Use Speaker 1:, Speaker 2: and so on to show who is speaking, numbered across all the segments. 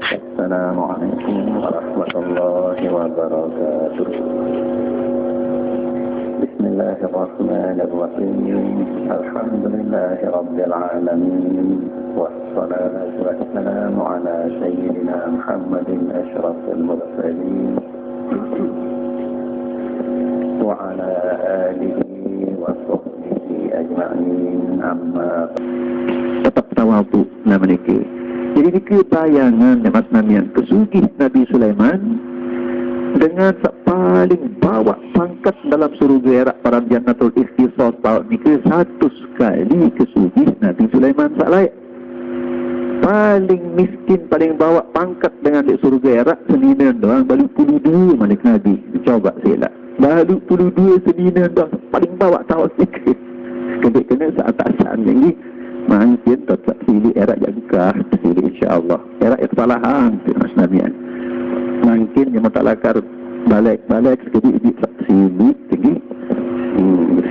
Speaker 1: Assalamualaikum warahmatullahi wabarakatuh. Bismillahirrahmanirrahim. Alhamdulillahi rabbil alamin. Wassalatu wassalamu ala sayyidina Muhammadin asyrafil mursalin wa ala alihi wa sahbihi ajma'in. Amma tetap tawadhu namanya. Jadi ini bayangan Mas Namian kesugih Nabi Sulaiman dengan paling bawa pangkat dalam surga erak para jannatul ikhtisas tahun ini satu sekali kesugih Nabi Sulaiman saklai paling miskin paling bawa pangkat dengan di surga erak senina doang balik puluh dua malik Nabi coba sila balik puluh dua senina doang paling bawa tahun ini kena saat asal ini mungkin tetap pilih erak jangkah pilih insyaAllah erak yang kesalahan Mas Namian mungkin yang mutalakar balik sekali ini silih tinggi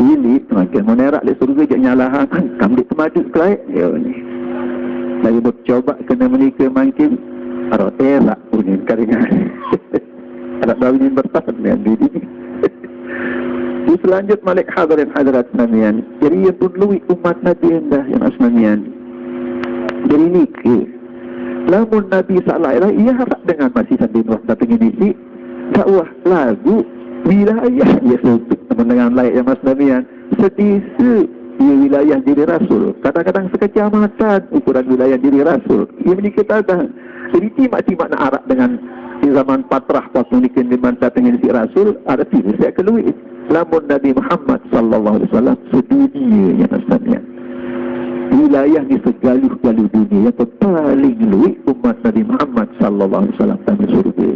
Speaker 1: silih mungkin menerak di surga je nyalahan kamu di temaduk kelai ya ni lagi bercoba kena menikah mungkin arah erak punya karingan anak bawinin bertahan dengan diri selanjut malik hadirin hadirat Namian. Jadi yang perlu umat Nabi anda yang asmanian. Jadi ini ke lamun Nabi sallallahu ia harap dengan masih sambil datang ini dakwah lagu wilayah ya dengan layak yang asmanian setisa ia wilayah diri Rasul kadang-kadang sekecamatan ukuran wilayah diri Rasul ia menikah jadi timak-timak nak arah dengan di zaman patrah waktu nikin di manta dengan si Rasul ada tiga saya keluar lamun Nabi Muhammad sallallahu alaihi wasallam sedunia yang asmanya wilayah di segaluh-galuh dunia yang paling luas umat Nabi Muhammad sallallahu alaihi wasallam kami surga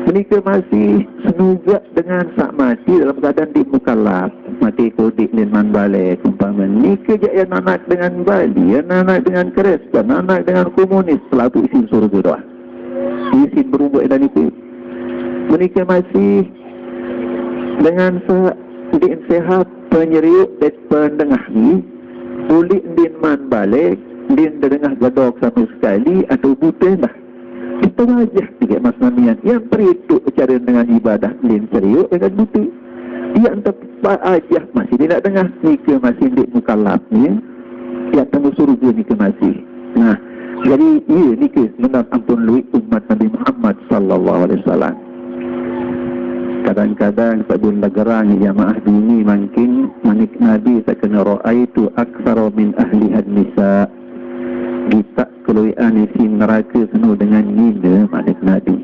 Speaker 1: mereka masih senugak dengan sak mati dalam keadaan di mukallaf mati kodik liman balik umpama mereka je yang anak dengan Bali yang anak dengan Kristen anak dengan komunis selalu isi surga doang isi berubah dan itu mereka masih dengan sehat penyeriuk dan pendengah ni boleh din man balik din dengah gadok sama sekali atau buta dah itu wajah tiga Mas Namian yang perituk cara dengan ibadah din seriuk dengan buta yang tepat aja masih tidak dengar nikah masih di mukallaf ni yang temu surga nikah masih nah jadi ia nikah menang ampun lui umat Nabi Muhammad sallallahu alaihi wasallam. Kadang-kadang sebelum lagarang jamaah dini mungkin manik Nabi tak kena ra'aitu aktsara min ahlihan nisa kita keluian isi neraka penuh dengan nina manik Nabi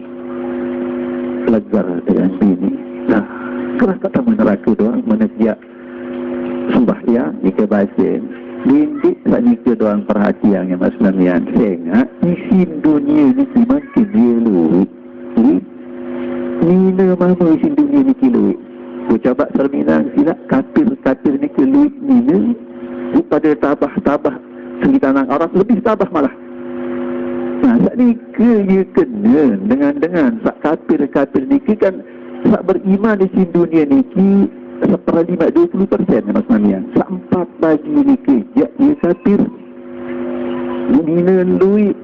Speaker 1: lagar dengan bini nah keras kata neraka doang menejak sembahyang nikah basin bintik tak nikah doang perhatian yang Mas Namian sehingga isi dunia ni makin dia luit nina mama isi dunia ni kiluit aku coba serminang silap katil ni kiluit nina pada tabah sekitar orang lebih tabah malah nah saat ni ia kena dengan sak katil ni kan sak beriman isi dunia ni seperlima 20% Mas Namian sak 4 bagi ni kerja ia katil nina luit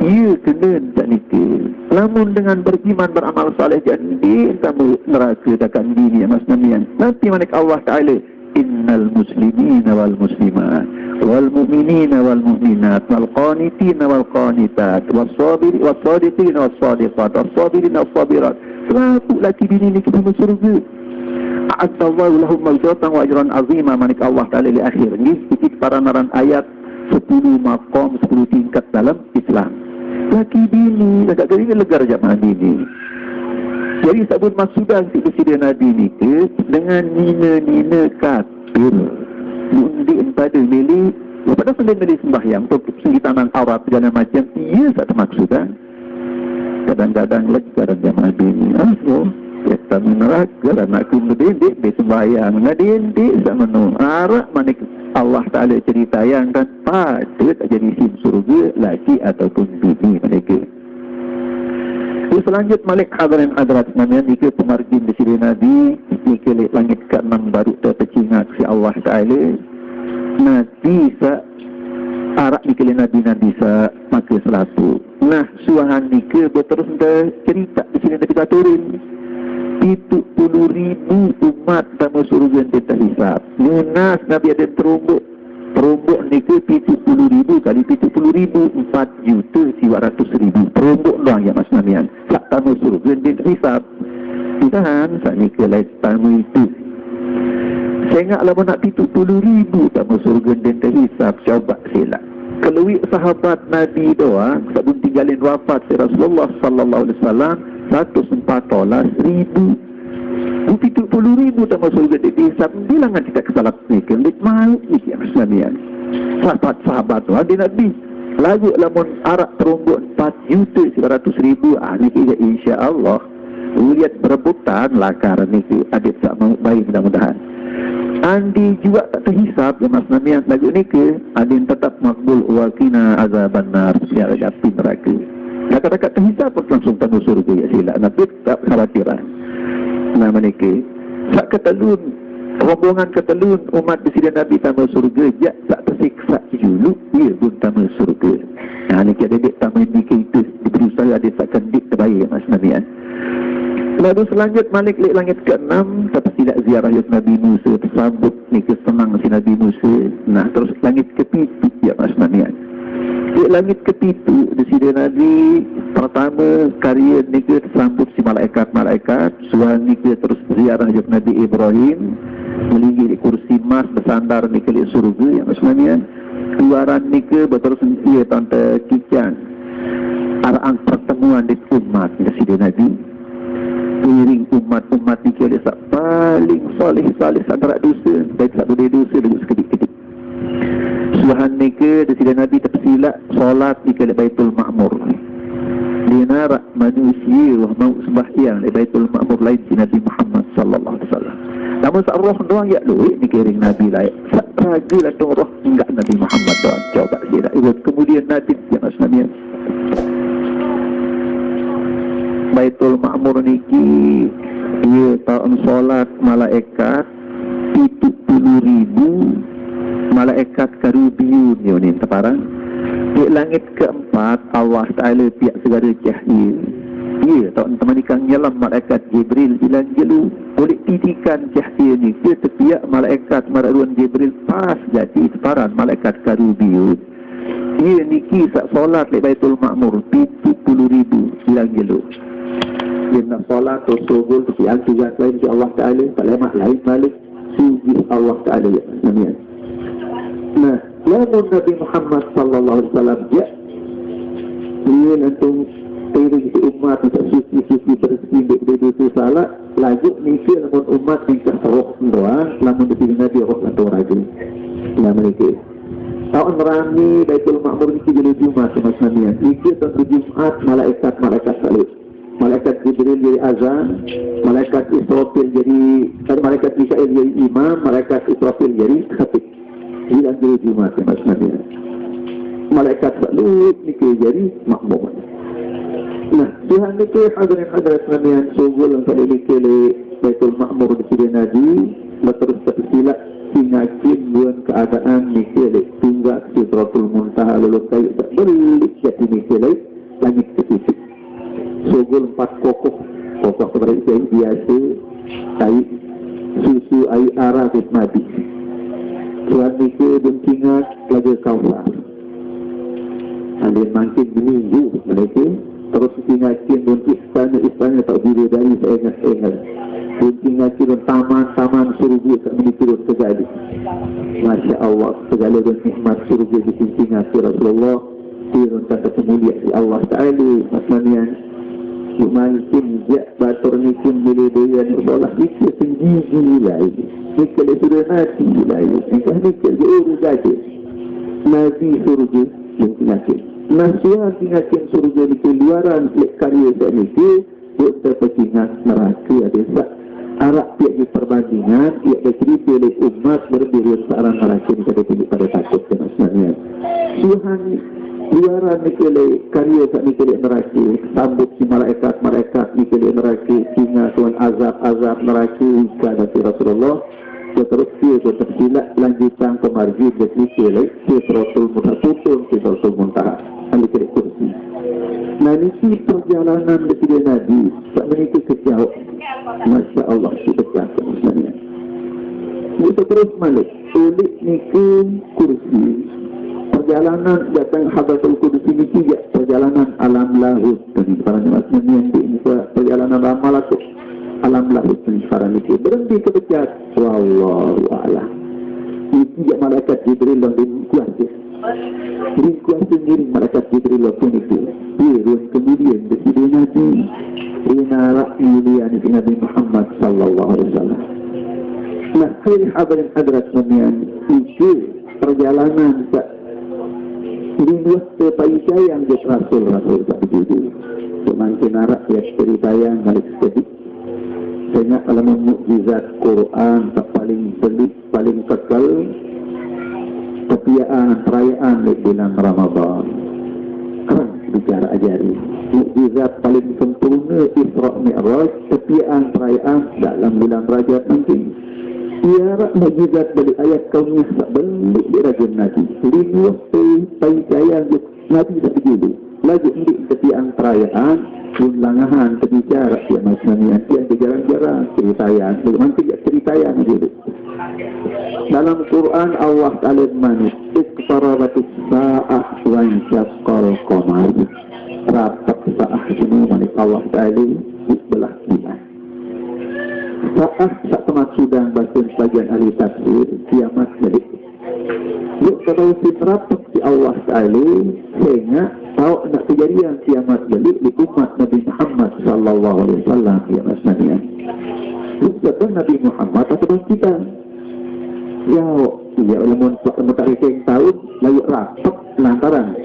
Speaker 1: ia kena tak nikah lamun dengan beriman beramal saleh jadi kamu neraka takkan diri Mas Namian nanti manik Allah Ta'ala innal muslimina wal muslimat wal mu'minina wal mu'minat wal qanitina wal qanitat was sadiqina was sadiqat was sabirina was sabirat selaku laki bini ni kita masuk surga a'addallahu lahum maghfiratan wa ajran azima manik Allah Ta'ala di akhir ni sedikit parameran ayat 10 maqam 10 tingkat dalam Islam laki bini agak gini legar jamaah bini jadi sabun maksudan si presiden Nabi ni ke dengan nina kafir mundin pada milik pada selain milik sembahyang untuk segi tangan aurat segala macam ia tak termaksudan kadang-kadang legar jamaah bini kita meneraka anak kumudindik di sembahyang ngadindik sama arak manik Allah Ta'ala cerita yang kan pada tak jadi sim surga laki ataupun bini mereka selanjut malik hadirin hadirat Namian jika pemargin di sini Nabi jika langit ke-6 baru terpecingat si Allah Ta'ala Nabi arak ni kali Nabi sa maka selatu. Nah, suahan ni ke berterus cerita di sini Nabi katurin 70,000 umat tamu surga yang tak hisap. Munas Nabi ada terumbuk ni ke 70,000 kali 70,000 4.400.000 terumbuk doang ya Mas Namian. Tak tamu surga yang tak hisap. Tuhan saat ni ke lain tamu itu. Saya ingatlah nak 70,000 tamu surga yang tak hisap. Coba silap. Keluik sahabat Nabi doang sebelum tinggalin wafat si Rasulullah sallallahu alaihi wasallam 114,000. 70,000 tamu surga yang tak hisap. Bilangan kita kesalah pikir lik mau iki Islamian. Sahabat tu ada Nabi. Lagu lamun arak terumbuk 4.900.000. Ni kira insya-Allah lihat berebutan lakar ni adik tak mau baik mudah-mudahan. Andi juga tak terhisap ya Mas Namian lagu ni ke adin tetap makbul wakina azaban nar siar api neraka. Kata-kata terhisap pun langsung temu surga ya sila. Nabi tak khawatiran. Nama ni ke sak ketelun rombongan ketelun umat Presiden Nabi tamu surga jak tak tersiksa dulu ia pun tamu surga. Nah ni kira dia tamu ni ke itu diberi usaha dia takkan dik terbaik ya Mas Namian. Lalu selanjut Malik lek langit ke-6 tapi tidak ziarah Nabi Musa tersambut ni kesenang si Nabi Musa. Nah terus langit ke-7 ya Mas Namian. Lek langit ke-7 di sini Nabi pertama karya ni ke tersambut si malaikat-malaikat. Suan ni ke terus ziarah Nabi Ibrahim melinggi di kursi emas bersandar ni ke surga ya Mas Namian. Keluaran ni ke berterus ia tante Kican arang pertemuan di umat di sini Nabi. Iring umat-umat ni kira paling soleh antara dosa baik tak boleh dosa dulu sekedip-kedip. Suhan ni ke di sini Nabi tersilap solat di kira Baitul Ma'mur. Dia narak manusia mau sembahyang di Baitul Ma'mur lain si Nabi Muhammad sallallahu alaihi wasallam. Namun sak roh doang ya luik ni kiring Nabi lain. Sak ragu lah tu roh enggak Nabi Muhammad doang. Coba sila. Kemudian Nabi yang Nabi Baitul Ma'mur niki ia tahun solat malaikat 70,000 malaikat karubiyun ni teparang di langit keempat Allah Ta'ala pihak segala cahaya ia tahun temanikan nyelam malaikat Jibril ilan jelu boleh titikan cahaya ni ke tepiak malaikat mararuan Jibril pas jadi teparang malaikat karubiyun ia niki sak solat di Baitul Ma'mur 70,000 ilan jelu. Dia nak solat atau sogol siang tugas lain si Allah Ta'ala tak lemah lain balik suji Allah Ta'ala ya Nabi. Nah lamun Nabi Muhammad sallallahu alaihi wasallam dia nantung iring si umat untuk suci bersih dari salah laju mikir lamun umat tingkah roh doang lamun dipilih Nabi roh atau raja lamun itu tahun rami Baitul Ma'mur ini jadi Jumat Mas Nabi mikir tentang Jumat malaikat salib malaikat Jibril jadi azan, malaikat Israfil malaikat Mikail jadi imam, malaikat Israfil jadi khatib. Hilang jadi Jumat ya Mas Nabi. Malaikat Salut ni jadi makmum. Nah, Tuhan itu hadirin Nabi yang sugul yang kali ni ke Baitul Ma'mur di sini Nabi, terus tersilap singakin buan keadaan ni ke tunggak Sidratul Muntaha lalu kayu tak belik jadi ni ke langit ketitik. Sogol 4 kokoh seperti yang biasa air susu air arah ke Nabi Tuhan ke bencingat lagi kaufar alih makin minggu mereka terus ingatkan dan istana tak bila dari seengat-engat bencingatkan dan taman-taman surga tak menikirut segala Masya Allah segala dan nikmat surga dibencingatkan Rasulullah turun kata kemuliaan si Allah Ta'ala Masnanian Mungkin jak batur ni pun bila dia ni seolah mikir sendiri lah ini. Mikir sudah hati lah ini. Mikir urus saja. Nabi surga yang tingakin. Nasihat tingakin surga di keluaran karya saya mikir. Buat terpecingat neraka ada sak. Arak pihak di perbandingan. Pihak bercerita oleh umat berbeda searang neraka ni pada takut sebenarnya. Tuhan luaran nikele karya sak nikele neraka sambut si malaikat nikele neraka singa tuan azab neraka kepada Rasulullah terus dia tersilap lanjutan kemarji nikele Sidratul Muntaha Sidratul Muntaha Al-Kirik Kursi. Nah ini perjalanan dari Nabi tak menikah kejauh. Masya Allah sudah sebenarnya. Itu terus balik ulik nikah kursi. Perjalanan datang Hadratul Qudus ini juga perjalanan alam lahut. Dan para maksudnya ini perjalanan alam malakut. Alam lahut dan para nikah berhenti kebecat. Wallahu a'lam. Itu juga malaikat Jibril dan kuasa. Kuasa sendiri malaikat Jibril pun itu. Terus kemudian dari Nabi Rina Ra'yulian Nabi Muhammad sallallahu alaihi wasallam. Nah, hadirin hadrat sekalian, itu perjalanan ini dua sepaya yang jadi Rasul tak begitu. Semakin arak ya cerita yang balik sedikit. Sehingga kalau mukjizat Quran tak paling pelik, paling kekal, kepiaan perayaan di bulan Ramadan. Keren bicara ajari. Mukjizat paling sempurna Isra Mi'raj, kepiaan perayaan dalam bulan Rajab nanti. Tiara mukjizat dari ayat kaumnya tak balik di rajin Nabi. Lima percaya Nabi tak begitu. Lagi ini kepiaan perayaan, unlangahan, berbicara, ya maksudnya yang jarang-jarang ceritayaan, bagaimana tidak ceritayaan dulu. Dalam Quran Allah Ta'ala manis, iqtarabatis sa'ah wa insyaqqal qamar. Rapat sa'ah ini manis Allah Ta'ala belah bulan. Sa'ah tak termasudang bahasa sebagian ahli tafsir kiamat jadi. Yuk kalau rapat si Allah Ta'ala sehingga tahu nak kejadian kiamat jadi di umat Nabi Muhammad sallallahu alaihi wasallam ya maksudnya. Bukan Nabi Muhammad atau kita. Ya, ulama tarikh yang tahu layu rapat lantaran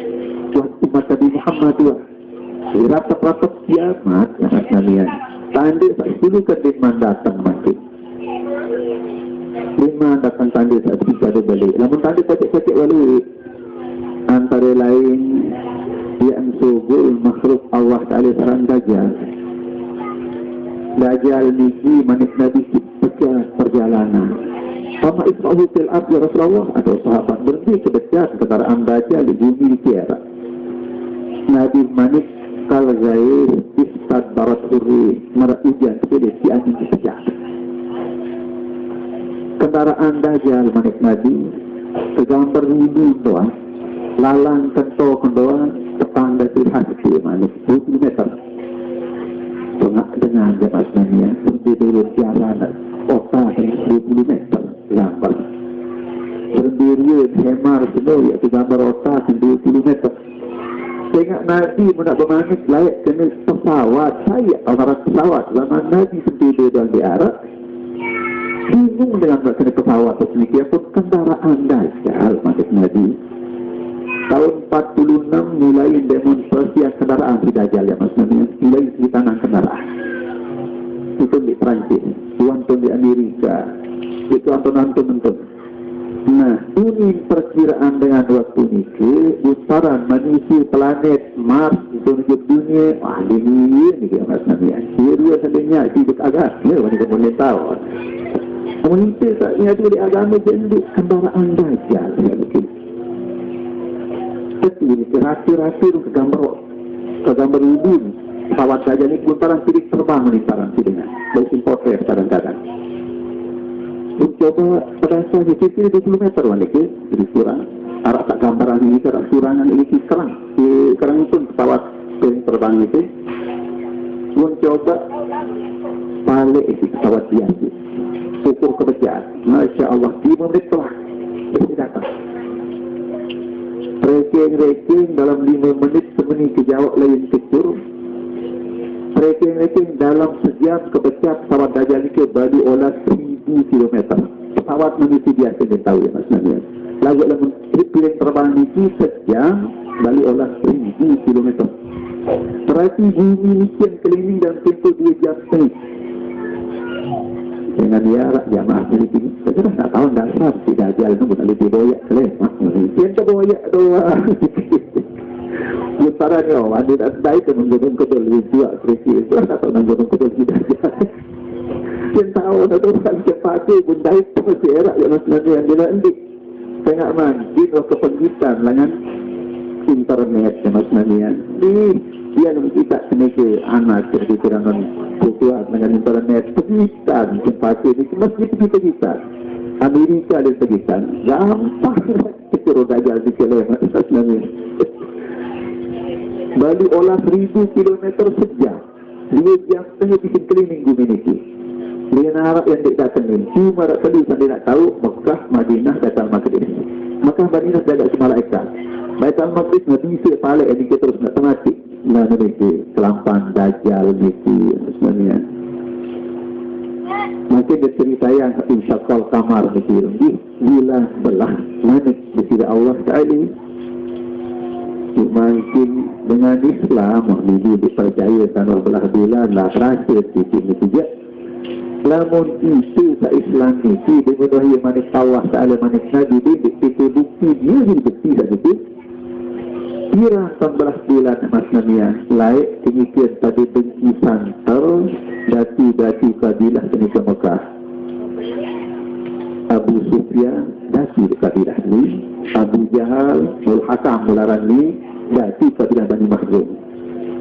Speaker 1: buat umat Nabi Muhammad tu. Rapat kiamat ya maksudnya. Tanda tak dulu ke diman datang mati. Diman datang tanda tak bisa balik. Namun tanda kecil-kecil balik. Antara lain yang sugul makhluk Allah Ta'ala sarang Dajjal. Dajjal niki manik Nabi pecah perjalanan. Sama Isra'u fil ardi Rasulullah atau sahabat berhenti kedekat kendaraan Dajjal di bumi tiara. Nabi manik kal gair istad barat hurri marak hujan sepeda si angin pecah. Kendaraan Dajjal manik Nabi kegambar wudhu doa lalang kento kendoa tetangga hasil manik 20 meter tengah dengan jemaah dunia seperti dulu jalan kota 20 meter gambar berdiri hemar semua iaitu gambar otak 20 meter sehingga Nabi nak bermanis layak kena pesawat saya antara pesawat zaman Nabi sendiri dan di Arab bingung dengan nak kena pesawat sedemikian pun kendaraan Dajjal maksud Nabi tahun 46 mulai demonstrasi kendaraan di Dajjal ya maksudnya mulai di tanah kendaraan itu di Perancis itu di Amerika itu anton-anton. Nah ini perkiraan dengan waktu ini putaran manusia planet Mars menuju dunia ini ya maksudnya dia sebenarnya hidup agak ya wanita boleh tahu wanita tak ada di agama jadi kendaraan Dajjal ya begitu. Ini rapi-rapi ke gambar udun pesawat saja ini putaran sidik terbang ini parang sidiknya baik importer kadang-kadang mencoba perasa di sisi 20 meter wanita jadi kurang arah tak gambaran ini kerana kurangan ini kerang itu pesawat terbang itu mencoba balik itu pesawat biasa ukur kebesaran Masya Allah 5 menit telah datang Reking dalam 5 menit semenit kejawab lain kecur. Reking dalam sejam kepecah pesawat Dajjal ke bagi olah 1000 km. Pesawat manusia biasa dia tahu ya maksudnya. Lagu dalam pilih terbang itu sejam bagi olah 1000 km. Berarti bumi ini keliling dalam tempoh 2 jam setengah. Dengan dia jamaah ini saya tak tahu dasar si Dajjal itu bukan lebih boyak selemak yang terboyak doa putarannya ada tak baik menggunung kedul lebih tua krisi itu tak tahu menggunung kedul si Dajjal yang tahu tak tahu kan cepatnya bunda itu masih erak yang maksudnya yang dia nanti tengah man di kepengitan langan internet ya Mas Nanian. Dia kita kena ke anak seperti kurangan bukuan dengan internet pegitan tempat ini masih kita Amerika ada pegitan gampang kecil dajal di kelemahan Mas Nanian. Bali olah 1000 kilometer sejam 2 jam setengah bikin keliling bumi ini. Dia Arab yang tidak datangin cuma tadi saya nak tahu Mekah, Madinah, Baitul Maqdis. Mekah, Madinah jaga semalaikat. Baitul Maqdis Nabi sepalak yang kita terus nak temati. Nah ini kelampan Dajjal ini sebenarnya. Mungkin dia cerita yang insyaallah kamar ini bila belah manik besida Allah Ta'ala. Mungkin dengan Islam ini dipercaya tanah belah bulan lah terakhir di sini juga. Namun itu tak Islam itu dengan wahyu manik Allah Ta'ala manik Nabi itu bukti dia jadi bukti saja itu. Kira 18 bulan Mas Namian laik demikian pada benci santer dati-dati kabilah di Mekah. Abu Sufyan dati kabilah ini, Abu Jahal Mul Hakam mularan ini dati kabilah Bani Makhzum.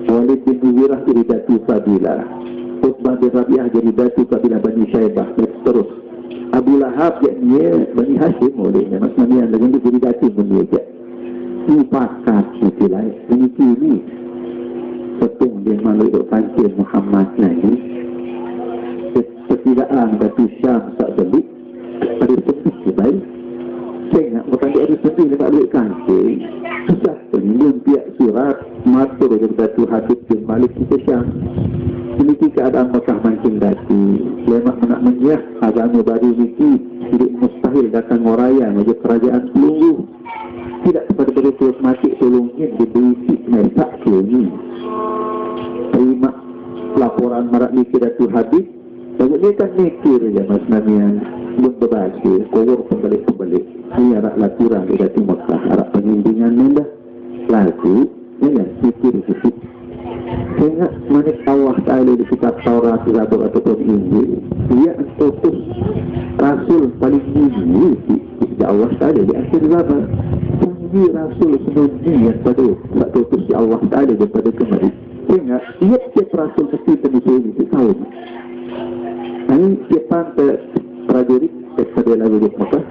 Speaker 1: Walid bin Mughirah jadi dati kabilah. Utsman bin Rabi'ah jadi dati kabilah Bani Syaibah. Terus Abu Lahab dia Bani Hashim olehnya Mas Namian dengan jadi dati pun dia je. Ipakat itu lain ini setung dia malu pancir Muhammad lagi ketidakan Batu Syam tak beli ada sepi sebaik saya nak makan dia ada sepi dia tak beli kancing susah penyelum pihak surat matur dari Batu Habib bin Malik kita Syam memiliki keadaan Mekah mancing dati lemak menak menyah agama baru ini tidak mustahil datang oraya menuju kerajaan pelunggu tidak kepada berikut mati tolongin diberi mesak ini terima laporan marak mikir Datuk Habib bagi dia kan mikir ya Mas Namian belum berbaca kowor pembalik ini arak laporan di Datuk Mekah arak pengimbingan mendah lalu ya mikir itu sehingga manik Allah Ta'ala di kitab Taurat Zabur ataupun Injil dia utus Rasul paling tinggi di Allah Ta'ala di akhir zaman tinggi Rasul sebenarnya pada waktu utus di Allah Ta'ala daripada kemarin sehingga tiap-tiap Rasul mesti penyusul di tahun ini siapaan prajurit kepada lagu di Mekah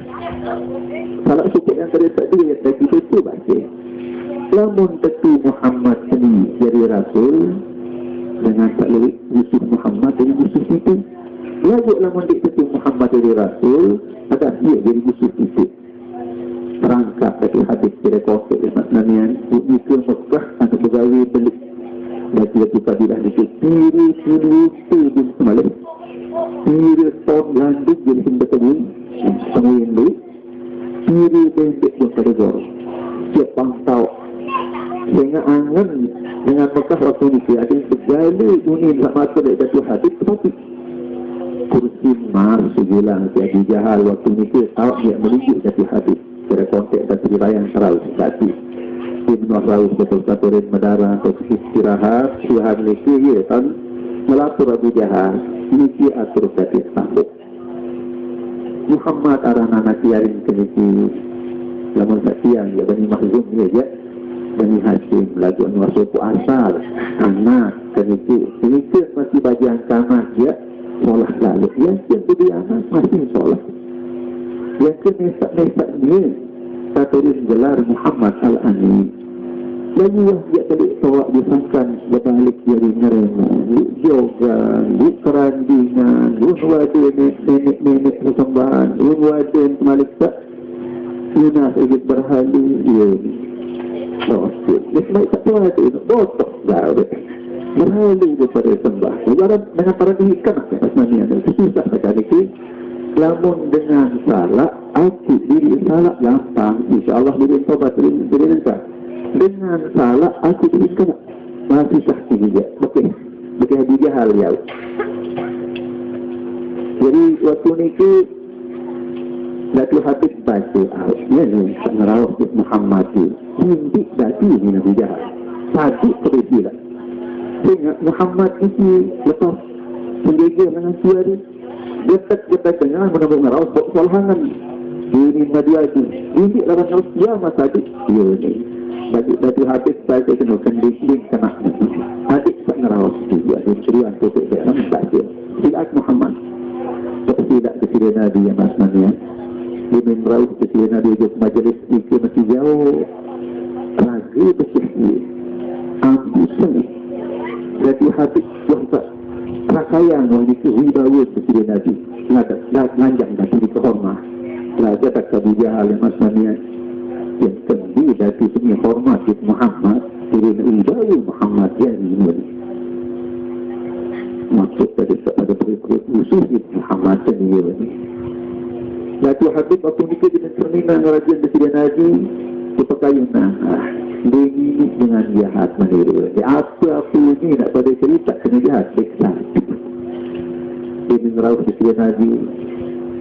Speaker 1: salah suku yang tadi yang tadi itu baca lamun tetu Muhammad ini jadi Rasul dengan tak lebih Yusuf Muhammad jadi Yusuf itu lagu lamun tetu Muhammad jadi Rasul ada dia jadi Yusuf itu perangkap dari hadis dari kota Namian ini ke Mekah atau pegawai beli bagi kabilah itu tiru bin Malik tiru ton gandum jadi betul penguin beli tiru bendek yang pada gor siap pantau sehingga angan dengan Mekah waktu ini ada yang segala dunia sama dari Datuk Habib tetapi kursi mas sejelang si Abu Jahal waktu ini tahu dia menunjuk Datuk Habib pada konteks dan cerita terlalu sekali Ibn Raus betul-betul Madara untuk istirahat Tuhan leki ya kan melapor Abu Jahal ini atur Datuk Habib Muhammad arah anak tiarin keliki lamun saksian ya Bani Makhzum ya Bani Hashim lagu suku asal anak keliki masih bagian kamar dia solah lalu yang kedua anak masih solah yang kemesak-mesak dia katurin gelar Muhammad Al-Amin lagi yang dia balik tawak disangkan berbalik dari nerema yoga kerandingan unwadin nenek persembahan unwadin malik tak Yunas ikut berhalu ya Rasul Ismail tak tahu itu botok berhalu daripada sembah dengan para dihikan Asmanian itu susah saja ini lamun dengan salah aku diri salah gampang insyaAllah diri tobat diri lengkap dengan salah aku diri kena masih sakti juga oke Abu Jahal ya jadi waktu ini Datuk Habib baca ya ni Narawah Muhammad ini dati ini Abu Jahal satu kebetulan sehingga Muhammad ini lepas penjaga dengan suara dekat dengan menambah Narawah solhangan ini media itu ini lawan dia masjid ini bagi habis saya kena kending kena adik tak ngerawat dia ada ceruan tutup dia tak dia silat Muhammad tidak kesilian Nabi yang asmanya dia merawat kesilian Nabi ke majlis itu masih jauh ragu bersih aku seni jadi habis wahbat rakayang memiliki wibawa kesilian Nabi lanjang dan diri kehormat raja tak kabujah yang asmanya yang tinggi dari sini hormat Muhammad turun wibawa Muhammad yang ini maksud dari kepada berikut khusus Muhammad sendiri ini Latu Habib aku nikah dengan cerminan rajin Presiden Nabi kepakayunan ini dengan jahat meniru apa-apa ini nak pada cerita kena jahat seksa ini merawat Presiden Nabi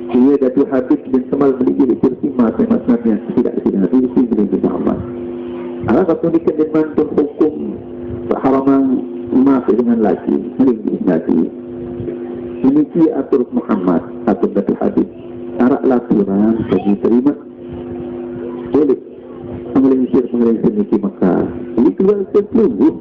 Speaker 1: dia Datu Habib bin Kamal memiliki bersima teman-teman yang tidak Nabi itu milik Muhammad aku nikah dengan hukum haraman maaf dengan laki milik Nabi ini dia atur Muhammad atur Datu Habib arak laporan bagi terima boleh pengelisir di Mekah ini keluar selungguh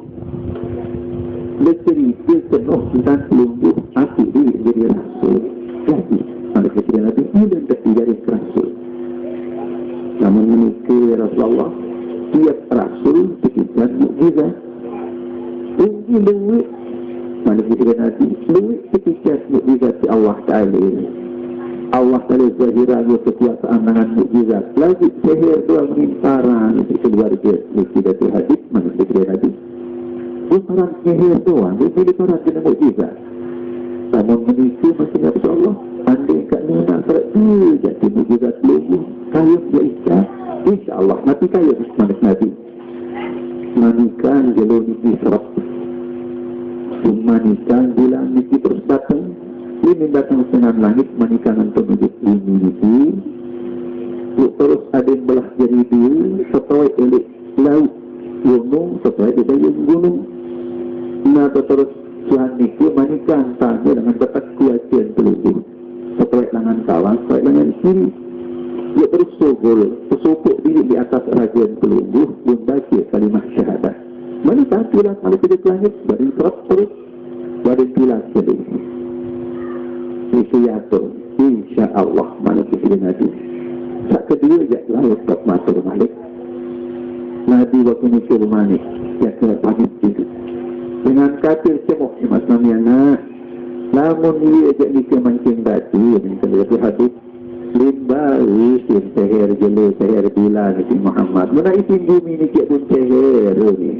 Speaker 1: bercerita penuh tentang selungguh aku jadi rasul jadi ada kesian Nabi dan jadi rasul namun menikah Rasulullah tiap rasul diberikan mukjizat lebih mana kesian Nabi lebih ketika mukjizat Allah Ta'ala Allah Ta'ala zahirah kekuasaan dengan mukjizat lagi sihir dua menimparang itu keluarga tidak terhadap manusia tidak hadis bukan sihir doang itu diparang dengan mukjizat namun menikah masih Rasul Allah andai kat nuna serat dia jadi mukjizat lebih kaya dia insyaAllah mati kaya manusia Nabi manikan jalur niki serap manikan bila niki terus datang ini datang dengan langit manikan untuk menuju bumi terus ada yang belah jadi dia setelah oleh laut gunung setelah ada yang gunung nah terus Tuhan itu manikan tanda dengan dapat kuasian peluru setelah tangan kawan setelah tangan kiri dia terus sokok diri di atas rajian peluru membaca kalimah syahadah manikan tulah kalau tidak langit badan serap terus badan tulah sedih Isya'atul InsyaAllah Malik Presiden Nabi tak kedua je lalu tak matur Malik Nabi waktu nikir manik ya ke pagi itu dengan kata cemok Mas Namiana namun dia ajak nikir mancing batu yang terjadi hadis limbawi sin seher jele seher bila Nabi Muhammad mana isin bumi nikir pun seher ni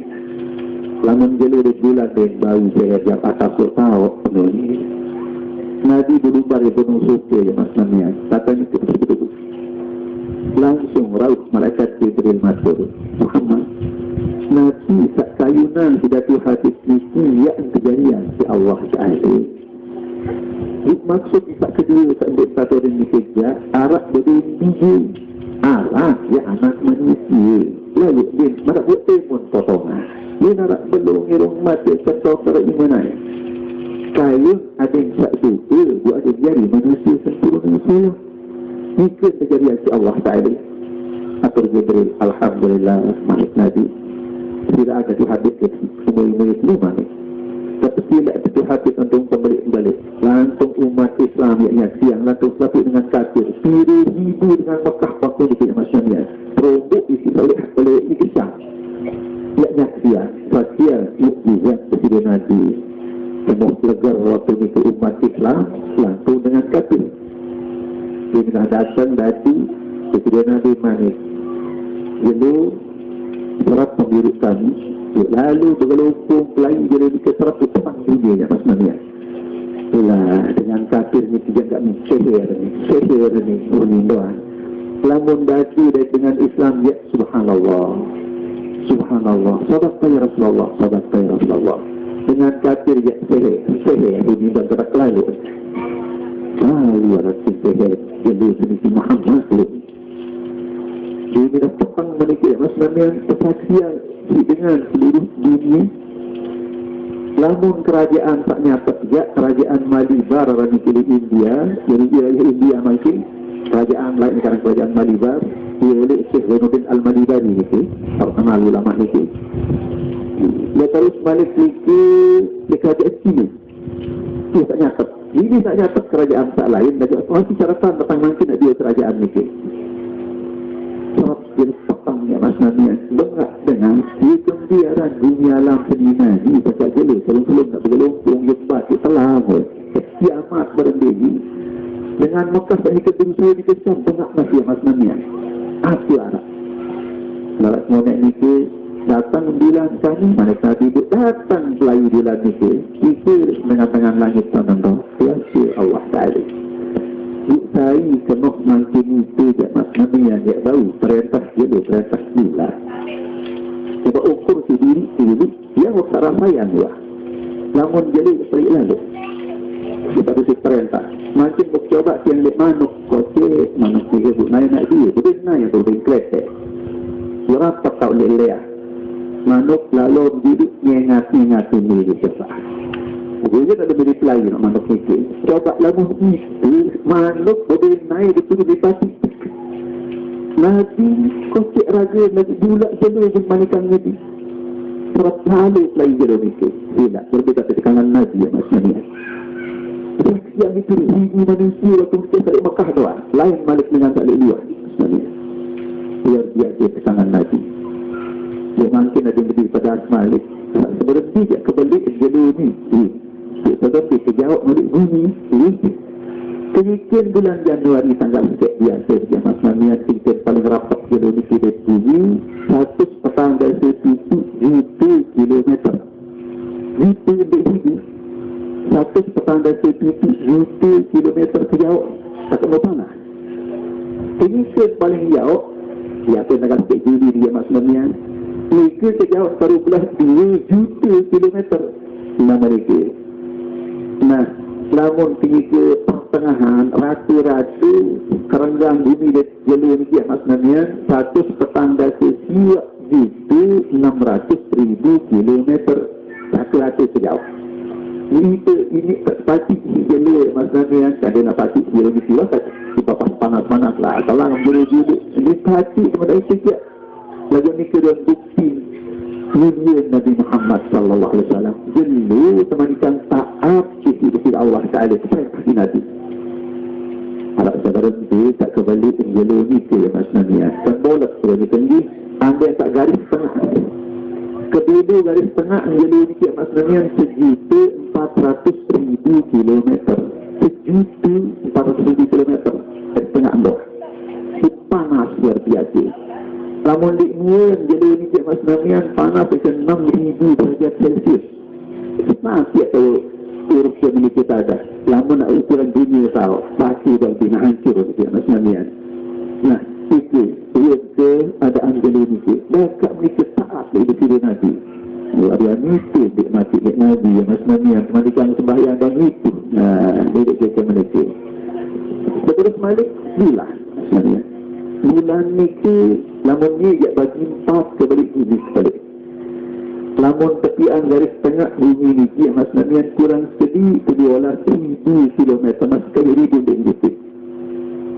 Speaker 1: lamun jele di bulan limbawi seher yang atas tahu ni Nabi berubah di penuh suka ya Mas Namian katanya itu langsung raut malaikat Jibril matur Muhammad Nabi sak kayunan tidak tu hadis ini yang kejadian si Allah Ta'ala maksud tak kedua tak ambil satu orang kerja arak berdiri arak ya anak manusia lalu dia mana buat telefon potongan dia nak belum ngirung mati ketok berimanai kayu ada yang tak suka buat ada jari manusia sempurna manusia jika terjadi si Allah Ta'ala atur Jibril Alhamdulillah Malik Nabi tidak ada di hadis semua lima ni tapi tidak ada di hadis untuk kembali langsung umat Islam yang siang langsung selaput dengan kafir ribu dengan Mekah waktu di macamnya produk isi oleh Islam yang siang fasial mukjizat Presiden Nabi semua legar waktu itu umat Islam langsung dengan kafir dia datang dari Presiden Nabi Manik lalu serap pembiru kami lalu bergelupung lain jadi serap utang dunia Mas Mania itulah dengan kafir ni tidak sihir ni urnindoan lamun daki dengan Islam ya subhanallah sadaqah ya Rasulullah dengan kafir ya sihir ini bergerak lalu luar biasa sihir jadi sedikit Muhammad dia dah petang menikah maksudnya kesaksian dengan seluruh dunia lamun kerajaan tak nyata sejak kerajaan Malibar orang di India jadi India makin kerajaan lain sekarang kerajaan Malibar Ia oleh Syekh Zainuddin Al-Madibani ni ke, tak kenal ulama ni ke. Dia terus balik ke kerajaan Cina. Dia tak nyatat. Ini tak nyatat kerajaan tak lain. Dan masih catatan tentang mungkin dia kerajaan ni ke. Sebab dia petangnya Mas Namian bengak dengan kegembiraan dunia alam senina ni pasal gele. Sebelum nak bergelompong jumpa kita lama. Kiamat berendegi. Dengan Mekah dan Hikmat saya dikesam bengak masih Mas Namian. Apa anak? Larat monek ni ke datang bilang kami mereka hidup datang pelayu di langit itu dengan langit tangan roh biasa Allah Ta'ala saya kenuh mancing itu Mas Namian dia tahu perintah dia perintah gila coba ukur si diri dia tak rasayan lah namun jadi pergi lalu kita beri perintah mancing coba yang di manuk kocek manuk tiga naik dia jadi naik tu bingkletek berapa tahun dia manuk lalu duduk nyengat-nyengat ini di sebelah. Dia tak ada milik lagi nak manuk ini. Coba lalu itu manuk boleh naik di sini dipati. Nanti kocik raga nanti bulak semua yang manikan ini. Sebab lalu lagi jeruk ini. Tidak berbeza tekanan Nabi ya Mas Namian. Yang itu ribu manusia waktu kita tak Mekah doang. Lain malik dengan tak luar. Biar dia tekanan Nabi. Dia mungkin ada lebih pada Malik. Sebelum dia kembali ke jalur ni. Sebab dia kejawab Malik bumi. Kemudian bulan Januari tanggal setiap biasa dia Mas Namian tingkat paling rapat jalur ni kita bumi 100 petang dari situ juta kilometer. Itu lebih tinggi. 100 petang dari situ juta kilometer kejauh. Tak tahu mana. Tingkat paling jauh. Dia akan tanggal setiap Juli dia Mas Namian. Mereka sejauh baru belah 2 juta kilometer mereka. Nah, namun tinggi ke pertengahan rata-rata kerenggang bumi dan jalur ni Mas Namian 100 petang dasa siap juta 600,000 kilometer rata-rata sejauh. Ini pasti jalur Mas Namian ada nak pasti jalur ni siwa tak dipapas panas-panas lah. Kalau nak jalur-jalur ini pasti kepada sejak lagi ni kira bukti mulia Nabi Muhammad sallallahu alaihi wasallam jelu temanikan taat kepada Allah Ta'ala kepada Nabi. Harap saudara itu tak kembali jelu ni ke Mas Namian. Sembolak suruh tinggi ambil tak garis tengah. Kedua garis tengah jelu ni ke Mas Namian 1,400,000 kilometer. 1,400,000 kilometer tengah bawah. Panas luar biasa. Namun di Nguyen jalur ni Cik Mas Namian panas ke 6,000 derajat Celsius. Masih tahu urus yang ini kita ada. Namun nak ukuran dunia tahu pasti dah bina hancur Cik Mas Namian. Nah, itu keadaan jalur ni Cik. Dekat mereka taat dari diri Nabi. Ada itu mati Nabi Mas Namian kemalikan sembahyang dan itu. Nah, dia kata mereka. Terus Malik bilah Mas Namian. Bulan ni ke lamun ni dia bagi 4 kebalik ini sekali. Lamun tepian garis tengah bumi ni ke Mas Namian kurang sedih kedua 1,000 kilometer mas sekali 1,000 detik.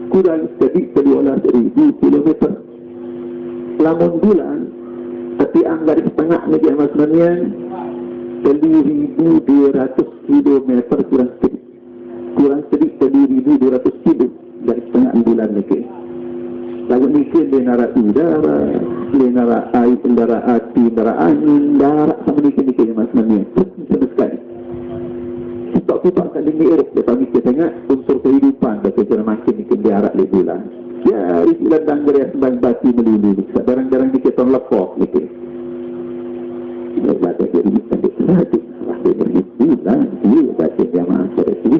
Speaker 1: Kurang sedih kedua 1,000 kilometer. Lamun bulan tepian garis tengah ni ke Mas Namian 1,200 kilometer kurang sedih. Kurang sedih 1,200 kilo garis tengah bulan ni ke. Lagu mikir dia nara udara, dia nara air, udara api, udara angin, darat sama mikir-mikirnya Mas Namian. Sama sekali. Sebab-sebab kat lini erok, dia panggil kita tengok unsur kehidupan, kata cara makin mikir dia harap dia bulan. Ya, risilan dan geria sembang bati melulu. Barang-barang mikir tahun lepok, mikir. Dia baca dia ini, dia berhati. Dia berhati, dia baca dia maafkan dia.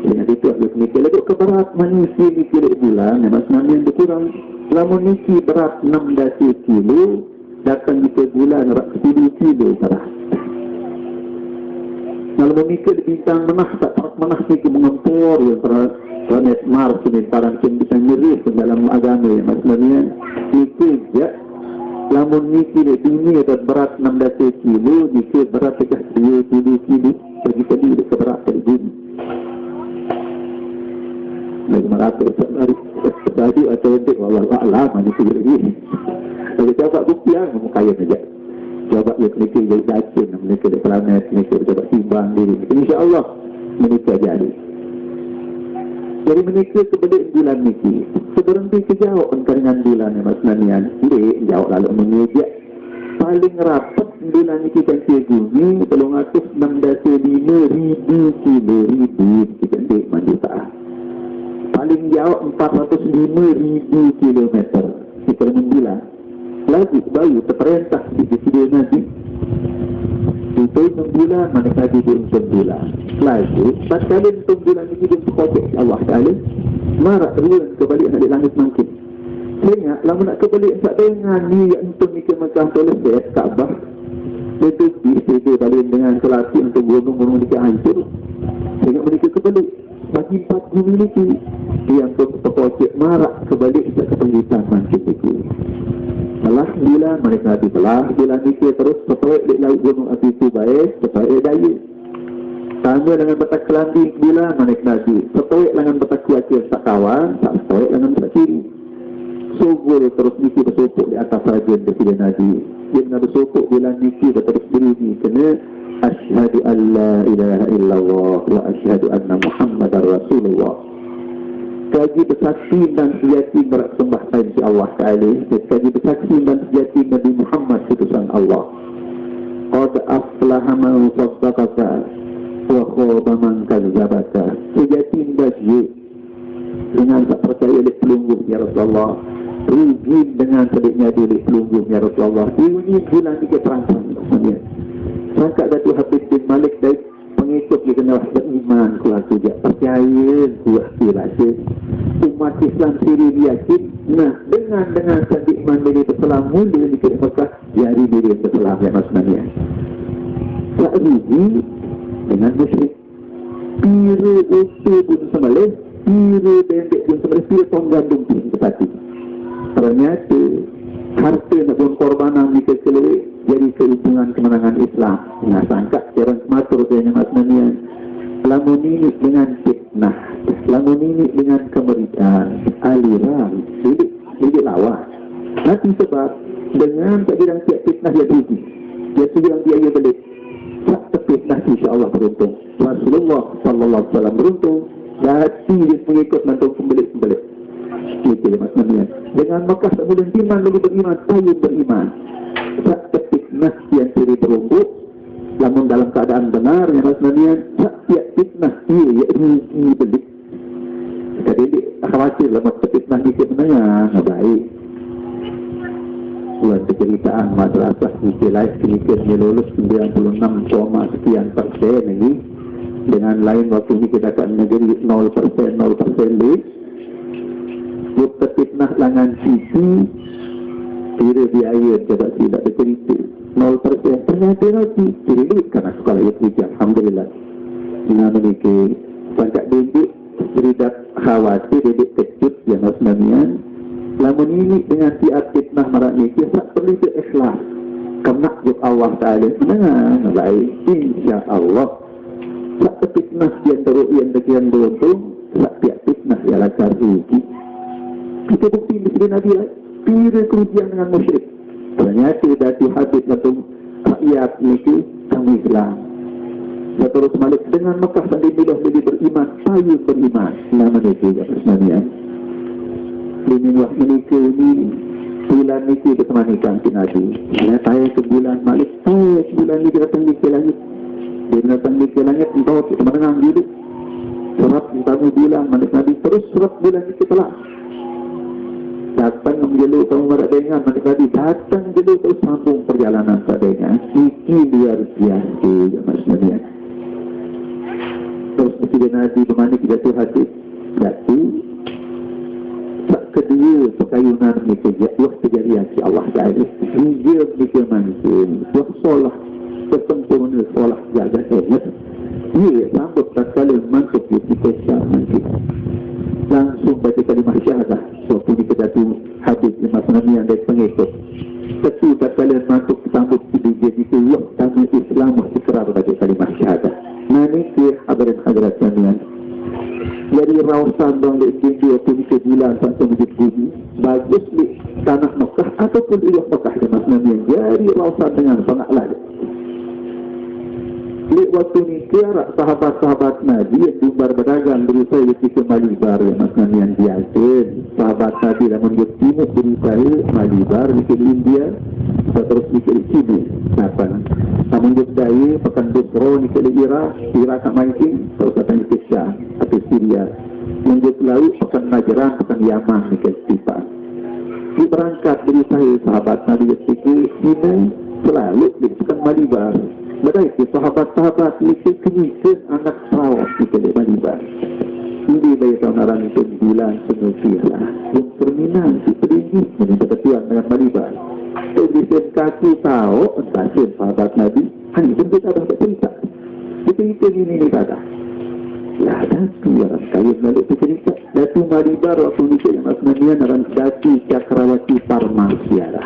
Speaker 1: Dengan itu aku mikir lagi keberat manusia mikir bulan Mas Namian berkurang selama niki berat 16 kilo datang ke bulan 10 kilo berat. Kalau memikir bintang menah tak menah ni mengempur yang planet Mars ini parang bisa nyeri dalam agama ya Mas Namian mikir ya lamun niki di dunia berat 16 kilo mikir berat 30 kilo bagi-bagi keberat di dunia. Lagi meratus dari maju atau untuk Allah Ta'ala maju sendiri. Kalau coba bukti yang kaya saja. Coba mereka jadi dacun, mereka di planet, mereka coba timbang diri. InsyaAllah mereka jadi. Jadi mereka kebalik bulan niki. Seberhenti kejauh dengan bulan yang masnanian. Dia jauh lalu menyediak. Paling rapat bulan niki kan bumi 365,000 kilo kita nanti mandi sah. Paling jauh 405,000 kilometer. Kita menggila. Lagi bayu terperintah di video Nabi. Itu 6 bulan, manakah di 6 bulan. Lagi, tak kali 6 bulan ini dia berkocok Allah Ta'ala. Marak ruang kebalik nak di langit mungkin. Sehingga, lama nak kebalik tak dengan ni yang untuk mikir Mekah selesai, Kaabah. Itu dia balik dengan kelati untuk gunung-gunung di hancur. Sehingga mereka kebalik. Bagi 4 bumi itu, yang berkocok marak kebalik tak kepengitan mungkin itu. Malah bulan mereka hati telah bulan mikir terus sesuai di laut gunung api itu baik sesuai daya sama dengan betak kelambi bulan mereka hati sesuai dengan betak kuatir tak kawan tak sesuai dengan betak kiri subur terus mikir bersopuk di atas sahaja Presiden Nabi dia nak bersopuk bulan mikir terus berdiri kena asyhadu an la ilaha illallah wa asyhadu anna muhammadar rasulullah. Kaji bersaksi dan sejati bersembah kepada Allah Ta'ala. Kaji bersaksi dan sejati Nabi Muhammad utusan Allah. Qad aflaha man saddaqaka wa khaba man kadzdzabaka. Sejati bagi dengan tak percaya oleh pelungguh ya Rasulullah. Rugi dengan sediknya oleh pelungguh ya Rasulullah. Ini bulan ini keterangan sebenarnya. Sangka Datuk Habib bin Malik dari pengikut dia kena beriman kuat juga percaya kuat rasa umat Islam sendiri yakin nah dengan sandi iman diri berselam mulia di Mekah jari diri berselam yang sebenarnya tak rugi dengan musyrik pira usul pun sembelih pira dendek pun sembelih pira tong gandum pun ketati ternyata harta nak pun korbanan mereka keluar jadi kehubungan kemenangan Islam. Nah, sangka jarang matur saya maknanya lamun ini dengan fitnah, lamun ini dengan kemeritaan, aliran, hidup lawan. Nanti sebab dengan tak bilang siap fitnah dia rugi. Dia bilang dia balik. Tak fitnah insya-Allah beruntung. Rasulullah sallallahu alaihi wasallam beruntung. Hati dia pengikut nantung kembali. Itu maknanya. Dengan Mekah tak boleh beriman, lalu beriman, payung beriman. Tak fitnah yang diri berumbuk, namun dalam keadaan benar yang sebenarnya tak fitnah ia rugi belik. Jadi khawatir lama fitnah ini sebenarnya baik. Buat keceritaan madrasah di live sedikit lulus 96,sekian% lagi. Dengan lain waktu ini kita akan negeri 0% lagi. Buat fitnah langan sisi kira biaya coba tidak bercerita 0% ternyata lagi kira duit karena sekolah ayat hijab Alhamdulillah dengan memiliki pangkat didik tidak khawatir didik kejut yang sebenarnya namun ini dengan siap fitnah marah ini tak perlu ikhlas karena Allah Ta'ala dengan baik insyaAllah tak fitnah yang teruk yang bagian beruntung tak siap fitnah yang lancar rugi kita bukti di sini Nabi pira kerugian dengan musyrik. Ternyata Datuk Habib atau rakyat itu kamu Islam. Dan terus Malik dengan Mekah sampai bila lebih beriman, saya beriman. Nama itu yang sebenarnya. Ini waktu menikah ini bulan ini bertemanikan ke Nabi. Saya ke bulan Malik, bulan ini kita datang ke langit. Dia datang ke langit, entah menengah hidup. Surat utama bulan Malik Nabi terus surat bulan ini telah. Datang menjeluk kamu marak dengan mereka datang jeluk terus sambung perjalanan tak dengan iki luar biasa maksudnya terus Presiden Nabi bermana kita tu hadis jatuh tak kedua perkayunan mereka waktu kejadian si Allah Ta'ala hingga mereka mantul waktu solah kesempurna solah jaga sehat ia sambut tak kali mantul di spesial mantul langsung baca kalimah syahadah waktu ini kita tu hadis lima yang dari pengikut tentu tak kalian masuk sambut jadi Allah kami Islam ikrar baca kalimah syahadah nah ini hadirin hadirat sekalian jadi jari rawasan bang di tinggi atau di kebulan sampai menjadi bumi bagus di tanah Mekah ataupun di luar Mekah dan maksudnya jari rawasan dengan sangat lagi. Di waktu ni kira sahabat-sahabat Nabi yang jumbar berdagang berusaha ke Malibar yang maksudnya yang diakin sahabat Nabi yang membuat timur berusaha Malibar di India terus di China apa namun daya pekan Busro di Iraq tak mancing terus datang di Syam atau Syria menjadi laut pekan Najran pekan Yaman di Kestipa di berangkat berusaha sahabat Nabi yang China selalu di pekan Malibar. Badai ke sahabat-sahabat itu kenyikkan anak perawat di Kelek Malibar. Ini bayi tahun orang itu bulan penelitian. Yang perminaan itu teringgi menjadi ketuan dengan Malibar. Jadi kaki tahu entah sahabat Nabi. Hanya pun kita ada cerita. Kita ini kata. Ya Datu orang kaya balik cerita. Datu Malibar waktu itu yang maksudnya orang Datu Cakrawati Parmasiara.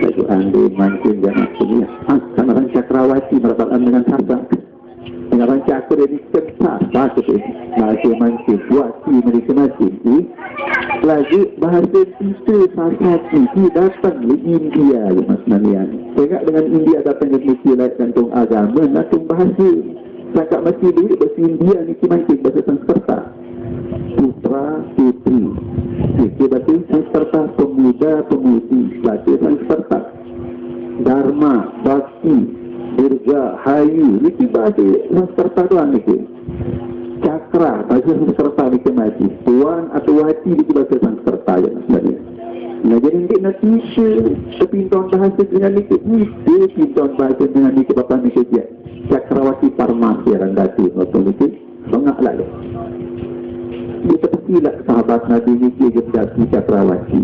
Speaker 1: Itu andi mancing jangan punya kan orang Cakrawati merapakan dengan sasa dengan orang Cakra ini kental bahasa mancing wati mereka mancing lagi bahasa itu sasa itu datang di India maksudnya tengok dengan India datang ke Malaysia gantung agama gantung bahasa cakap masih dulu bahasa India ni mancing bahasa Sanskerta putra putri itu bahasa Sanskerta pemuda-pemudi bahasa Sanskerta Dharma, Bakti, Dirga, Hayu itu bahasa Sanskerta doang itu Cakra, bahasa Sanskerta itu masih Tuan atau Wati itu bahasa Sanskerta ya sebenarnya. Nah jadi ini nanti sepinton bahasa dengan itu pinton bahasa dengan itu bapak ni kerja Cakrawati Parmasi Randati waktu itu bengak lalu kita tersilap sahabat Nabi ini dia Cakrawati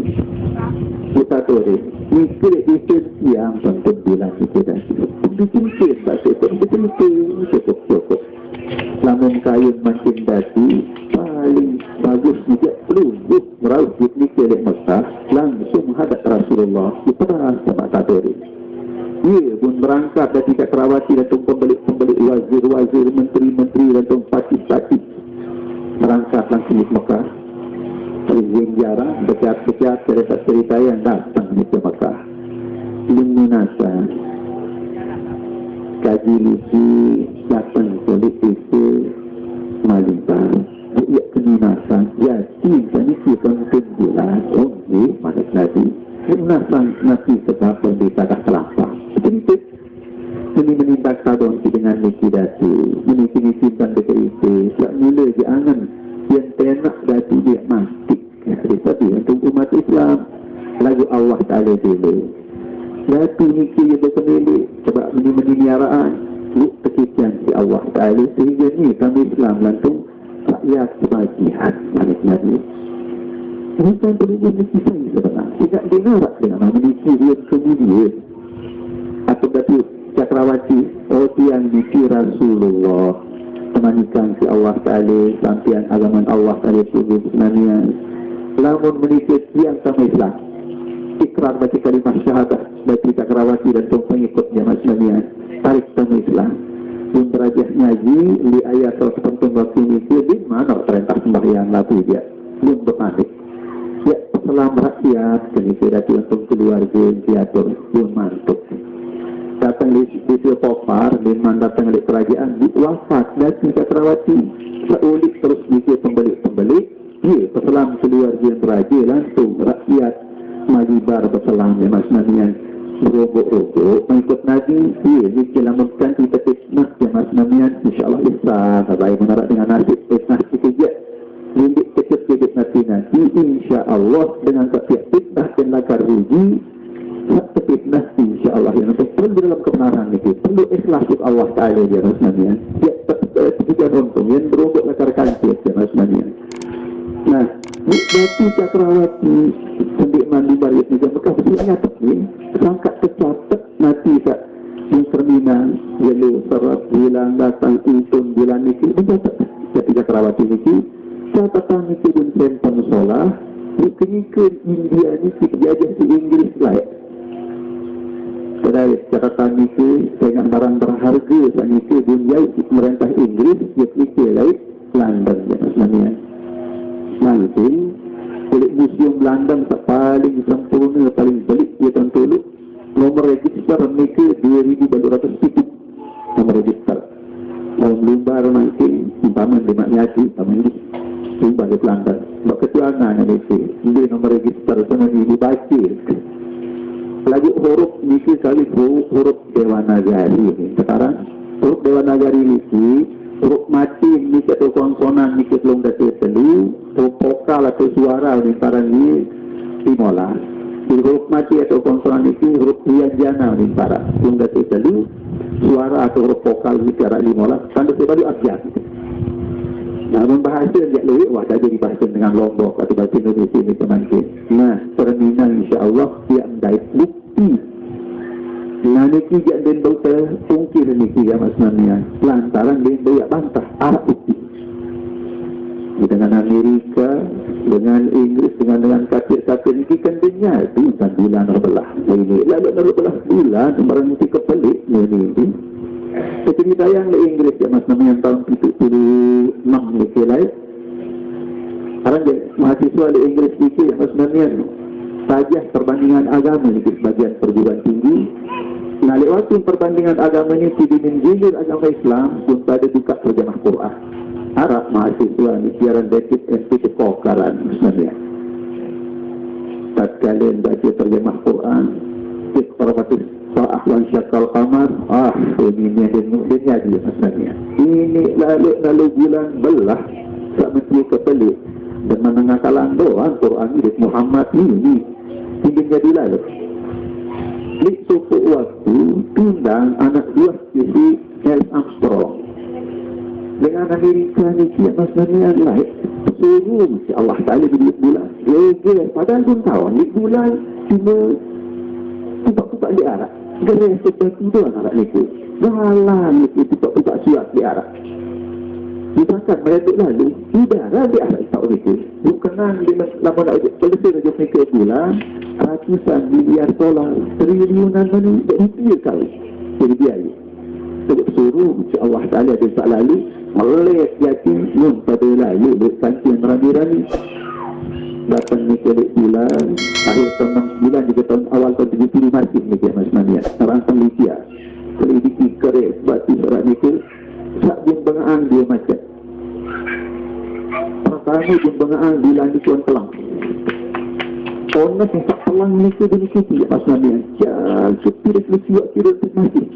Speaker 1: kita tahu mikir yang tentu bilang kita dah bikin bahasa itu cukup namun kain makin dati paling bagus juga pelujuk merauh mikir Mekah langsung hadap Rasulullah kita sama tahu ia pun berangkat dari Cakrawati dan pembeli wazir-wazir menteri-menteri dan pati-pati berangkat langsung di Mekah Rizing jarang becat-becat cerita-cerita yang datang di Mekah Luminasa kaji lisi datang kulit isi Malibar ia keminasan jadi janisi penting bulan ongi manik Nabi keminasan Nabi sebab berbeda kelapa seperti ini menindak sadon dengan likidasi ini kini simpan dekat isi tak mula jangan yang tenak dati dia mati tapi untuk umat Islam lagu Allah Ta'ala dulu dati ni kira berkemili sebab meniniaraan luk terkisian si Allah Ta'ala sehingga ni kami Islam lantung rakyat sebagian manik Nabi ini kan perlu menikisah sebenarnya tidak dengar dengan memiliki dia kemudian atau dati Cakrawati yang dikir Rasulullah temanikan si Allah Ta'ala sampian agaman Allah Ta'ala tubuh sebenarnya lamun menikah yang sama Islam ikrar baca kalimah syahadah baca Cakrawati dan pengikut jamaah sebenarnya tarik sama Islam yang berajah ngaji di ayat tertentu waktu ini di mana perintah sembahyang lalu dia belum berpanik ya selam rakyat kenikirati untuk keluarga diatur belum mantuk datang di sisi popar memang datang dari kerajaan wafat dari Cakrawati seulik terus mikir pembeli ya peselam keluarga yang raja langsung rakyat Malibar berselam ya maksudnya berogok-ogok mengikut Nabi ya dikelamatkan kita fitnah ya maksudnya insyaAllah Islam baik menarak dengan nasib fitnah kita lindik kecil-kecil nanti insyaAllah dengan setiap fitnah dan lakar rugi fitnah insyaAllah yang perlu dalam kebenaran itu perlu ikhlas untuk Allah Ta'ala ya maksudnya ya ketika untung yang berogok lakar kantil ya maksudnya nah berarti Cakrawati sendik mandi bariat ni Mekah bersianya tapi sangka tercatat nanti tak yang terminal yaitu serat bilang datang intun bilang niki mencatat ketika Cakrawati niki catatan niki dan sempang solah dikenyikkan India niki dijajah di Inggris lain padahal catatan niki dengan barang-barang harga saat itu dunia merentah Inggris dia fikir lain London sebenarnya nanti kulit museum London tak paling sempurna paling belik dia tentu nomor register mereka 2,200 titik nomor register dalam lumbar nanti umpaman di Maknyati kami lumbar di London sebab ketuanan mereka ini nomor register sebenarnya dibaca lagi huruf misi kali huruf Dewanagari ini sekarang huruf Dewanagari ini huruf mati misi atau konsonan misi belum datang telu huruf vokal atau suara ini sekarang ini dimola huruf mati atau konsonan ini huruf wianjana ini sekarang belum datang telu suara atau huruf vokal ini sekarang dimola tanda sebalik abjad. Namun bahasa yang lebih wah jadi bahasa dengan Lombok atau bahasa Indonesia ini penanti. Nah, terminal insya-Allah dia mendait bukti. Nah, niki dia den dokter fungsi niki ya Mas Mania. Lantaran dia banyak bantah arah bukti. Dengan Amerika, dengan Inggris, dengan kafir-kafir niki kan dunia itu kan bulan berbelah. Ini lalu berbelah bulan barang mesti kepelik ini. Seperti tayang di Inggris ya Mas namanya tahun 76 lebih lain. Sekarang mahasiswa di Inggris itu ya Mas namanya sajah perbandingan agama di sebagian perguruan tinggi. Nah lewat perbandingan agama ini tidak menjunjung agama Islam pun pada buka terjemah Quran. Harap mahasiswa ini siaran David NPT Kokaran Mas namanya. Tak kalian baca terjemah Quran, kita Ahwan Syakal Qamar ini dia maksudnya ini lalu bulan belah tak mesti kepelik dan menengah kalang doang Quran ini Muhammad ini tingginya dilalu di suku waktu tundang anak buah isi Neil Armstrong dengan Amerika ini maksudnya lain suruh si Allah Ta'ala di bulan padahal pun tahu di bulan cuma tupak-tupak di arah gaya seperti itu anak itu jalan itu tupak-tupak suat di arah dipakat mereduk lalu udara di arah tahun itu bukanan di lama nak selesai raja mereka bulan ratusan miliar dolar triliunan money dan itu kali jadi biaya sebab suruh Allah Ta'ala di saat lalu melek yakin yang pada lalu berkanti yang rami-rami datang ni kelik bulan akhir tahun 69 juga tahun awal tahun 70 masih ni dia Mas Mania orang penelitian selidiki kerek batu serat ni ke sak jumbengaan dia macam pertama jumbengaan bulan di tuan telang orang yang tak telang ni ke dia kiti Mas Mania jal sepirek lesiak kira masih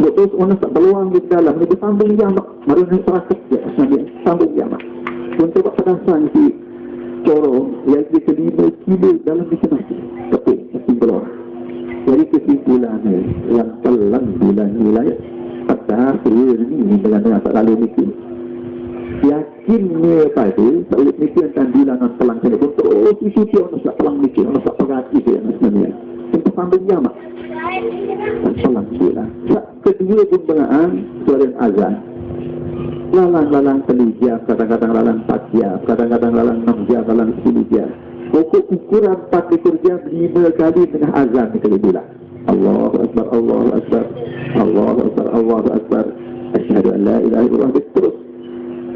Speaker 1: betul orang tak peluang di dalam ni bersambung jamak baru ni terakhir ya Mas Mania sambung jamak untuk pedasan si corong yang dia kelima kilo dalam dikenasi tepung kesimpulan dari kesimpulannya yang telan bulan nilai pada akhir ini dengan tak lalu mikir yakinnya pada seulit mikir dan bilangan telan kena pun terus isi dia orang tak telan mikir orang tak perhati dia sebenarnya untuk sambung jamak telan bulan kedua jumbengaan suara azan lalang-lalang 3 jam, kadang-kadang lalang 4 jam, kadang-kadang lalang 6 jam, lalang 10 jam. Pokok ukuran 4 jam 5 kali tengah azan di kali bulan. Allahu Akbar, Allahu Akbar, Allahu Akbar, Allahu Akbar. Asyhadu an la ilaha illallah. Terus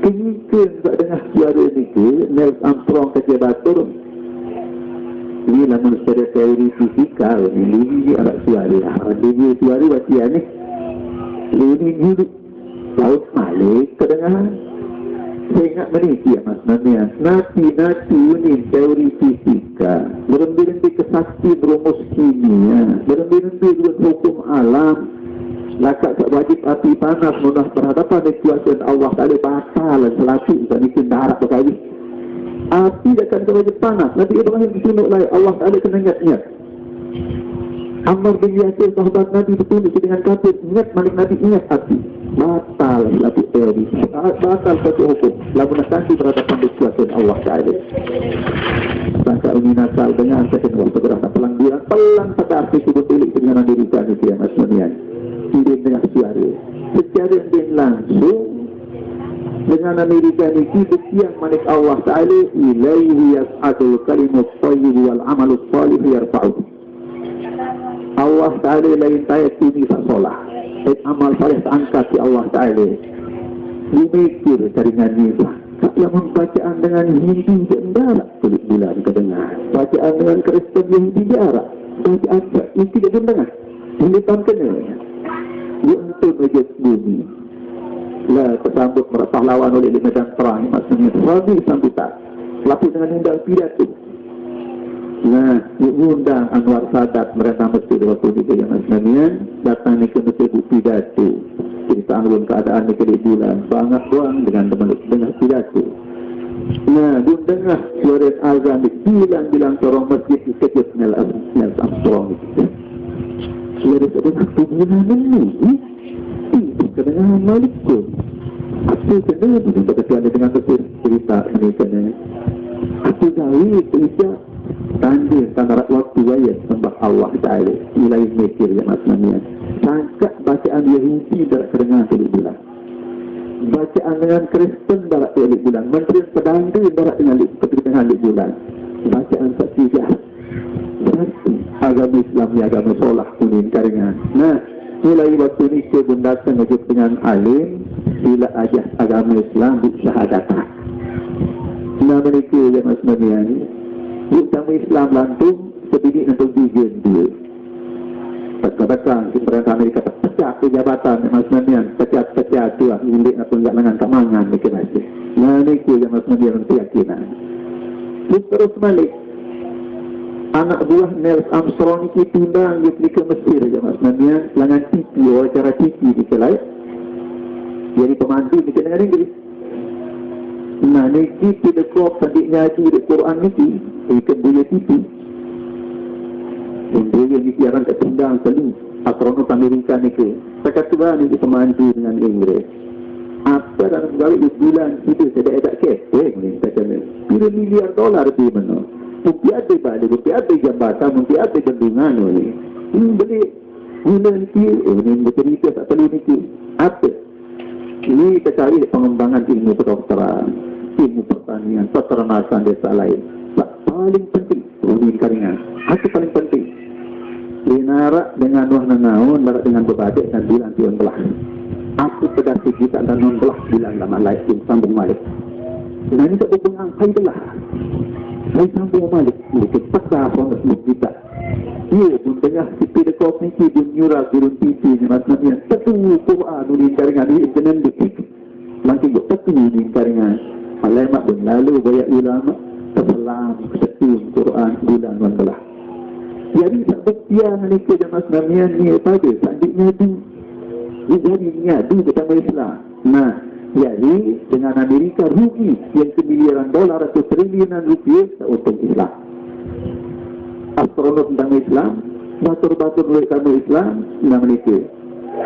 Speaker 1: kenyikkan tak dengar suara ni ke Neil Armstrong kata batur ini namun secara teori fisikal ini anak suara dia suara wasian ni ini hidup laut Malik kedengaran saya ingat meniti ya Mas Mania nati ni teori fisika berhenti-henti kesakti berumus kimia berhenti-henti juga hukum alam lakak tak wajib api panas mudah berhadapan dengan kuasa Allah Ta'ala batal selatu dan itu darat berkali api takkan wajib panas Nabi Ibrahim ditunjuk lain Allah Ta'ala kena ingat-ingat Ammar bin Yasir sahabat Nabi bertunjuk dengan kafir ingat Malik Nabi ingat api batal satu teori batal satu hukum lalu nanti berhadapan dengan kuasa Allah Ta'ala sangka ini nakal dengan second waktu berasa pelang dia pelang pada arti subuh tilik dengan Amerika itu ya Mas Monian tidak dengan suara secara langsung dengan Amerika ini buktian Malik Allah Ta'ala ilaihi yas'adul kalimut tayyib wal amalus salih yarfa'uh Allah Ta'ala lain tayat ini tak solah amal saleh terangkat di Allah Ta'ala. Dia mikir jaringan ni lah. Tak yang membacaan dengan Hindi jarak kulit bulan kedengar. Bacaan dengan Kristen Yahudi jarak. Bacaan ini tidak dengar. Ini tangkanya. Dia untuk wajib bumi. Lah tersambut pahlawan oleh di medan perang. Maksudnya Rabi sambutan. Lapis dengan undang pidato. Nah, undang Anwar Sadat mereka Mesir waktu itu yang Asnamian datang ni ke Mesir pidato. Cerita alun keadaan ni kedua bulan. Banyak buang dengan dengan pidato. Nah, undanglah suara azan bilang orang masjid kecil Nel Armstrong itu. Suara sebenarnya bulan ini. Kedengaran Malikun. Apa kena berkata dengan Mesir cerita mereka ni. Apa gawe tidak tanda standar waktu ayat sembah Allah Ta'ala nilai mikir yang maksudnya sangkat bacaan Yahudi darat kedengaran tulis bulan, bacaan dengan Kristen darat tulis bulan, menteri pedangga darat dengan tulis bulan, bacaan saksi jahat berarti agama Islam ni agama solah kuning karingan. Nah, mulai waktu ni saya pun datang wajib dengan alim bila ajah agama Islam di syahadatan. Nah, mereka yang maksudnya ni utama Islam lantung sebiji untuk tujuan dia. Kadang-kadang pemerintah Amerika pecah jabatan maksudnya pecah tu milik atau enggak dengan kemangan mereka masih. Nah, mereka yang maksudnya yang keyakinan. Terus balik anak buah Neil Armstrong ini tundang dia pergi ke Mesir je maksudnya langan TV, wawancara TV di kelai. Jadi pemandu di dengan Inggris. Nah, ni kita dekop tadi ngaji di Quran ni ikan buaya tipi. Buaya ni orang kat tundang selalu astronom Amerika ni ke. Sekat tu ni kita pemandu dengan Inggris. Apa dalam balik di bulan kita sedek-sedek kek ni kata ni. $1 miliar di mana? Mungkin ada balik, mungkin ada jambatan, mungkin ada bendungan ni. Ini beli bulan ni ini bercerita tak perlu ni apa? Ini kita cari pengembangan ilmu kedokteran, ilmu pertanian, peternakan desa lain. Paling penting, ini karingan. Itu paling penting. Linarak dengan wah nanaun, barat dengan berbadik dan bulan tuan belah. Aku pedas kita dan non belah bulan lama lain sambung malik. Nah, ini tak berpengang, saya belah. Saya sambung malik. Ini kepaksa pun kita. Ia pun tengah sipi dekop ni dia nyurah turun TV ni maksudnya satu Quran ni karingan ini dengan dikit langsung satu ni karingan alamat pun lalu banyak ulama terselam satu Quran bulan belah. Jadi tak buktian ni ke maksudnya ni saja sadiknya tu jadi niat tu ketemu Islam. Nah, jadi dengan Amerika rugi yang $1 miliar atau triliunan rupiah untuk Islam. Astronom tentang Islam, batur-batur oleh kamu Islam, nama mereka.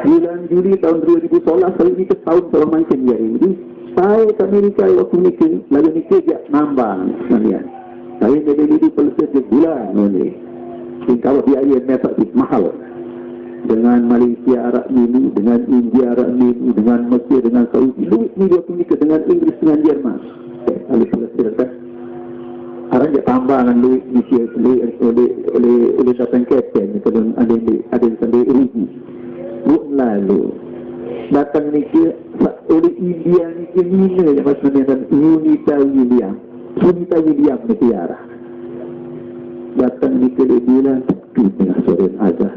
Speaker 1: Bulan Juli tahun 2011, kali ini ke tahun macam dia ini. Saya ke Amerika waktu nikah, lalu nikah dia nambang sekalian. Saya jadi pelesir di bulan ini. Kalau biaya metak mahal. Dengan Malaysia Arab Mini, dengan India Arab Mini, dengan Mesir, dengan Saudi. Duit ni waktu nikah dengan Inggris, dengan Jerman. Lalu pelesir kan. Orang dia tambah dengan duit nikah oleh datang kapten kalau ada sampai rugi. Lalu datang nikah oleh India nikah Nina yang maksudnya dan Unita William ni tiara. Datang nikah dia bilang tapi tengah sore aja.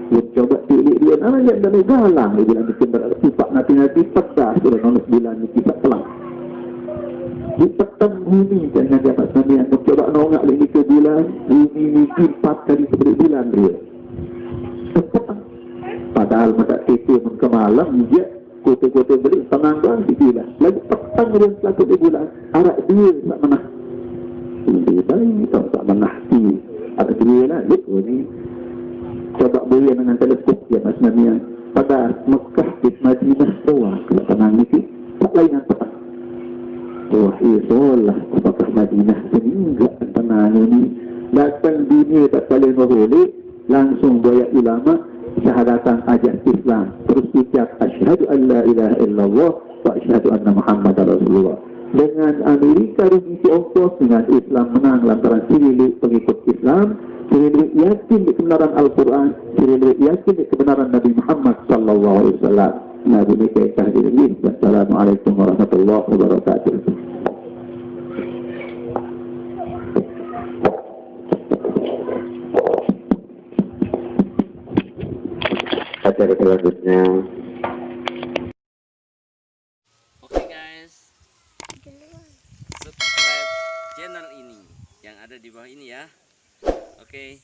Speaker 1: Dia coba dia nama yang dan galang dia bilang sifat nanti pedas sudah nolak bulan ni sifat pelang. Di petang bumi dengan jabat Nabi yang mencoba nongak lagi ke bulan bumi ni 4 kali sebelum bulan dia petang padahal mata tete ke malam dia kota-kota beri penanggang di bulan lagi petang dia selaku di bulan arah dia tak menah lebih baik tak menah arah dia lah ni coba boleh dengan teleskop ya Mas Nabi yang pada Mekah di Madinah doang kalau tenang ni tak lain yang petang. Wah, itulah apakah Madinah peninggal tenang ini datang dunia tak boleh boleh langsung banyak ulama syahadatan ajak Islam terus ucap asyhadu an la ilaha illallah wa asyhadu anna Muhammadar Rasulullah. Dengan Amerika rugi Tiongkok, dengan Islam menang lantaran Sirilik pengikut Islam, Sirilik yakin di kebenaran Al-Quran, Sirilik yakin di kebenaran Nabi Muhammad sallallahu alaihi wasallam. Nabi Nikah Hadirin. Wassalamualaikum warahmatullahi wabarakatuh. Acara selanjutnya.
Speaker 2: Oke guys, subscribe channel ini yang ada di bawah ini ya. Oke.